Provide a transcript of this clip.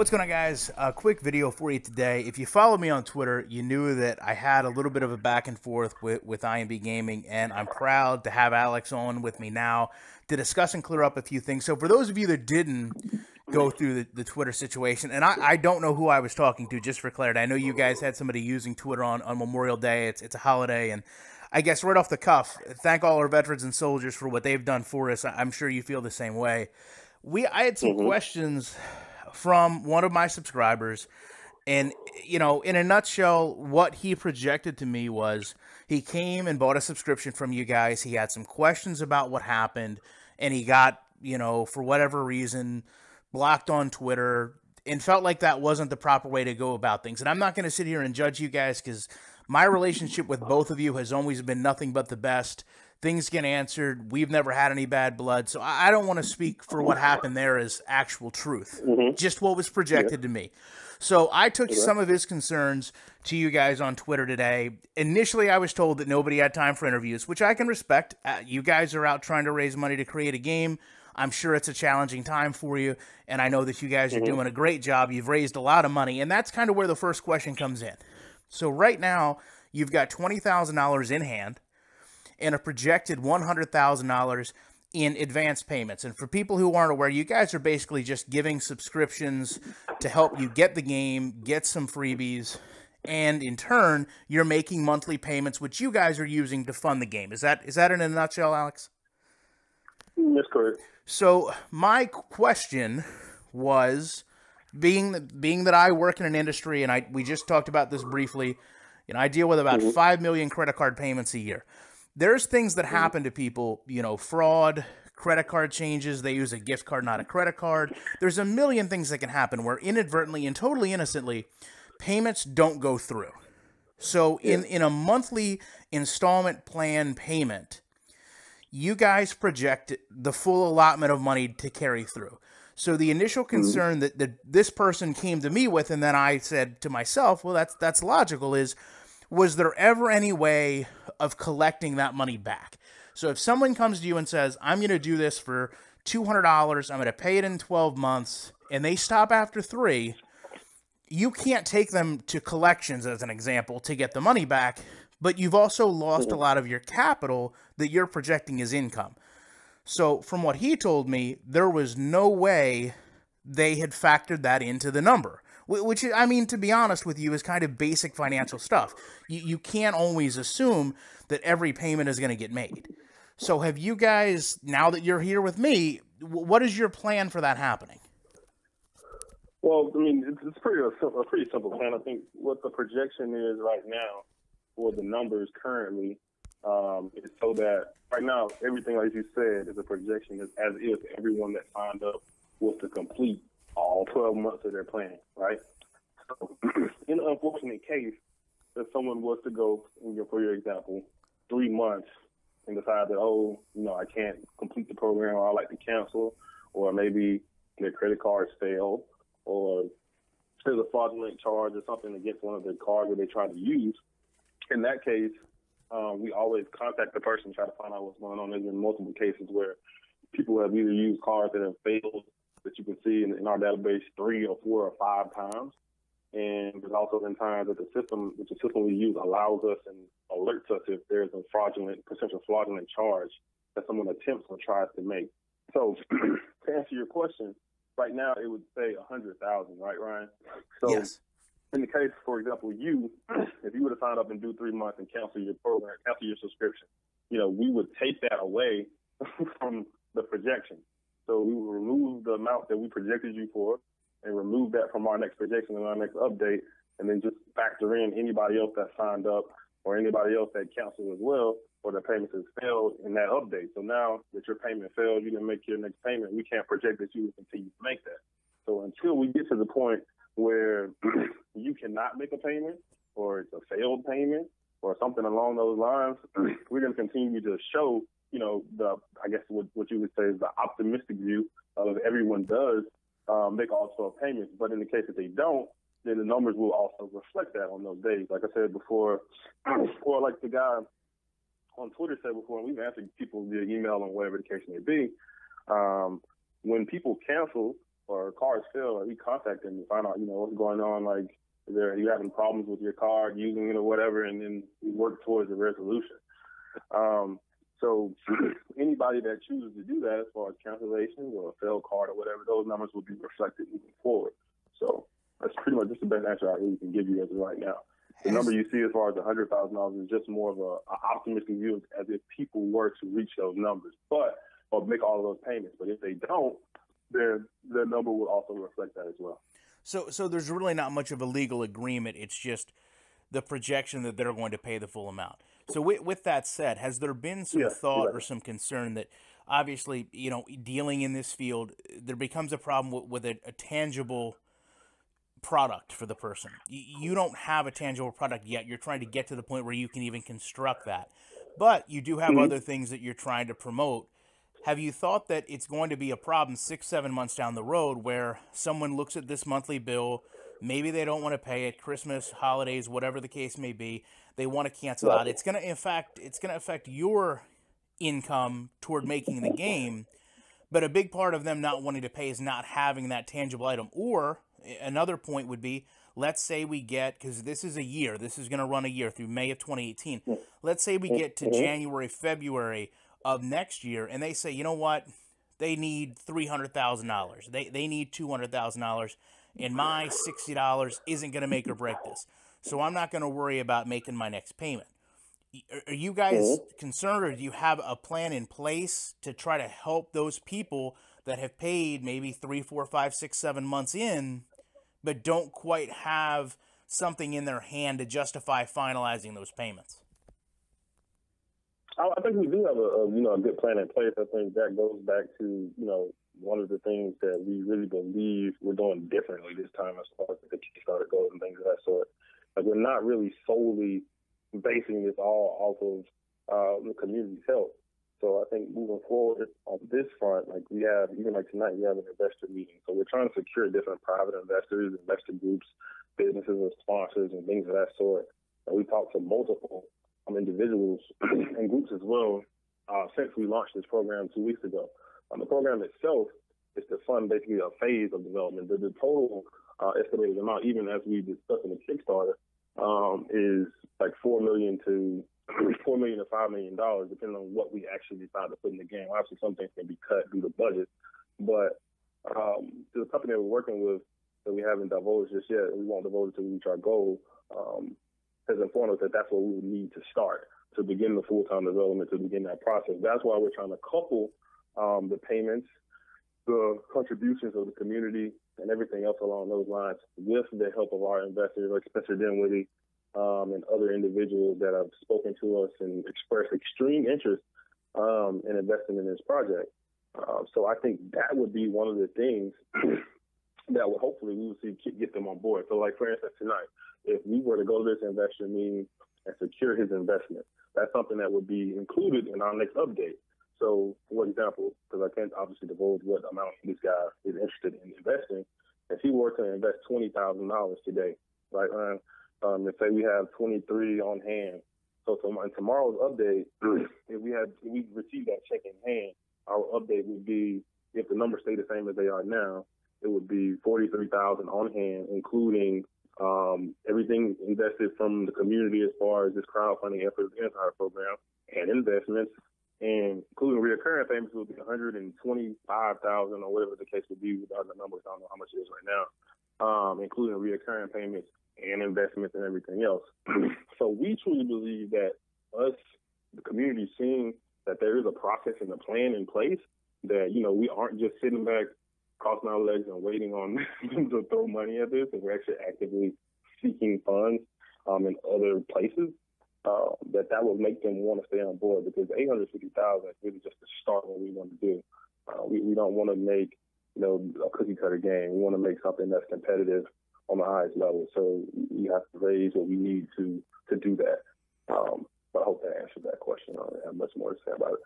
What's going on, guys? A quick video for you today. If you follow me on Twitter, you knew that I had a little bit of a back and forth with IMV Gaming, and I'm proud to have Alex on with me now to discuss and clear up a few things. So for those of you that didn't go through the Twitter situation, and I don't know who I was talking to, just for clarity. I know you guys had somebody using Twitter on Memorial Day. It's a holiday, and I guess right off the cuff, thank all our veterans and soldiers for what they've done for us. I'm sure you feel the same way. I had some questions from one of my subscribers, and in a nutshell, what he projected to me was he came and bought a subscription from you guys. He had some questions about what happened, and he got, for whatever reason, blocked on Twitter and felt like that wasn't the proper way to go about things. And I'm not going to sit here and judge you guys, because my relationship with both of you has always been nothing but the best. Things get answered. We've never had any bad blood. So I don't want to speak for what happened there as actual truth, just what was projected to me. So I took some of his concerns to you guys on Twitter today. Initially, I was told that nobody had time for interviews, which I can respect. You guys are out trying to raise money to create a game. I'm sure it's a challenging time for you, and I know that you guys are doing a great job. You've raised a lot of money, and that's kind of where the first question comes in. So right now, you've got $20,000 in hand and a projected $100,000 in advance payments. And for people who aren't aware, you guys are basically just giving subscriptions to help you get the game, get some freebies, and in turn, you're making monthly payments, which you guys are using to fund the game. Is that in a nutshell, Alex? That's correct. So my question was, being that I work in an industry, and we just talked about this briefly, I deal with about 5 million credit card payments a year. There's things that happen to people, fraud, credit card changes. They use a gift card, not a credit card. There's a million things that can happen where inadvertently and totally innocently, payments don't go through. So in a monthly installment plan payment, you guys project the full allotment of money to carry through. So the initial concern that this person came to me with, and then I said to myself, well, that's logical, was there ever any way of collecting that money back? So if someone comes to you and says, I'm going to do this for $200, I'm going to pay it in 12 months, and they stop after 3, you can't take them to collections, as an example, to get the money back, but you've also lost a lot of your capital that you're projecting as income. So from what he told me, there was no way they had factored that into the number. Which, I mean, to be honest with you, is kind of basic financial stuff. You can't always assume that every payment is going to get made. So have you guys, now that you're here with me, what is your plan for that happening? Well, I mean, it's a pretty simple plan. I think what the projection is right now for the numbers currently is so that right now, everything, like you said, is a projection as if everyone that signed up was to complete all 12 months of their plan, right? So in an unfortunate case, if someone was to go, for your example, 3 months and decide that, I can't complete the program, or I'd like to cancel, or maybe their credit cards failed, or there's a fraudulent charge or something against one of their cards that they try to use, in that case, we always contact the person, try to find out what's going on. There's been multiple cases where people have either used cards that have failed, that you can see in our database 3 or 4 or 5 times. And there's also been times that the system we use allows us and alerts us if there's a potential fraudulent charge that someone attempts or tries to make. So to answer your question, right now it would say 100,000, right, Ryan? So yes. In the case, for example, if you were to sign up and do 3 months and cancel your program, cancel your subscription, we would take that away from the projection. So we will remove the amount that we projected you for and remove that from our next projection and our next update, and then just factor in anybody else that signed up or anybody else that canceled as well, or their payments has failed in that update. So now that your payment failed, you didn't make your next payment, we can't project that you will continue to make that. So until we get to the point where you cannot make a payment, or it's a failed payment, or something along those lines, we're going to continue to show what you would say is the optimistic view of everyone does make all 12 payments. But in the case that they don't, then the numbers will also reflect that on those days. Like I said before, or like the guy on Twitter said before, and we've answered people via email and whatever the case may be, when people cancel, or cars fail, like, we contact them to find out, what's going on. Like, are you having problems with your car, using it or whatever, and then we work towards a resolution. So anybody that chooses to do that, as far as cancellations or a failed card or whatever, those numbers will be reflected moving forward. So that's pretty much just the best answer I really can give you as of right now. The number you see as far as $100,000 is just more of an optimistic view, as if people were to reach those numbers, or make all of those payments. But if they don't, then the number will also reflect that as well. So there's really not much of a legal agreement. It's just the projection that they're going to pay the full amount. So with that said, has there been some thought or some concern that obviously, dealing in this field, there becomes a problem with a tangible product for the person? You don't have a tangible product yet. You're trying to get to the point where you can even construct that. But you do have other things that you're trying to promote. Have you thought that it's going to be a problem 6-7 months down the road where someone looks at this monthly bill, maybe they don't want to pay it, Christmas, holidays, whatever the case may be, they want to cancel out. It's going to affect your income toward making the game, but a big part of them not wanting to pay is not having that tangible item. Or another point would be, let's say we get, because this is going to run a year through May of 2018. Let's say we get to January, February of next year, and they say, you know what, they need $300,000. They need $200,000, and my $60 isn't going to make or break this. So I'm not going to worry about making my next payment. Are you guys concerned, or do you have a plan in place to try to help those people that have paid maybe 3, 4, 5, 6, 7 months in, but don't quite have something in their hand to justify finalizing those payments? I think we do have a good plan in place. I think that goes back to, one of the things that we really believe we're doing differently this time as far as the Kickstarter goes and things of that sort. Like, we're not really solely basing this all off of the community's help. So I think moving forward on this front, like, we have, even like tonight, we have an investor meeting. So we're trying to secure different private investors, investor groups, businesses and sponsors and things of that sort. And we talked to multiple individuals and groups as well since we launched this program 2 weeks ago. The program itself is to fund basically a phase of development. The total estimated amount, even as we discussed in the Kickstarter, is like $4 million to $5 million, depending on what we actually decide to put in the game. Obviously, some things can be cut due to budget, but the company that we're working with that we haven't divulged just yet, and we won't divulge it to reach our goal, has informed us that that's what we would need to start to begin the full-time development, to begin that process. That's why we're trying to couple the payments, the contributions of the community, and everything else along those lines with the help of our investors, like Spencer Dinwiddie, and other individuals that have spoken to us and expressed extreme interest in investing in this project. So I think that would be one of the things that will hopefully we will see get them on board. So, like, for instance, tonight, if we were to go to this investor meeting and secure his investment, that's something that would be included in our next update. So, for example, because I can't obviously divulge what amount this guy is interested in investing, if he were to invest $20,000 today, right, Ryan, let's say we have 23 on hand. So in tomorrow's update, if we receive that check in hand, our update would be, if the numbers stay the same as they are now, it would be 43,000 on hand, including everything invested from the community as far as this crowdfunding effort, the entire program, and investments, and including recurring payments would be 125,000 or whatever the case would be. Without the numbers, I don't know how much it is right now, including recurring payments and investments and everything else. So we truly believe that us, the community, seeing that there is a process and a plan in place, that, we aren't just sitting back, crossing our legs and waiting on them to throw money at this, and we're actually actively seeking funds in other places, that will make them want to stay on board, because $850,000 is really just the start of what we want to do. We don't want to make, a cookie cutter game. We want to make something that's competitive on the highest level. So we have to raise what we need to do that. But I hope that answered that question. I don't have much more to say about it.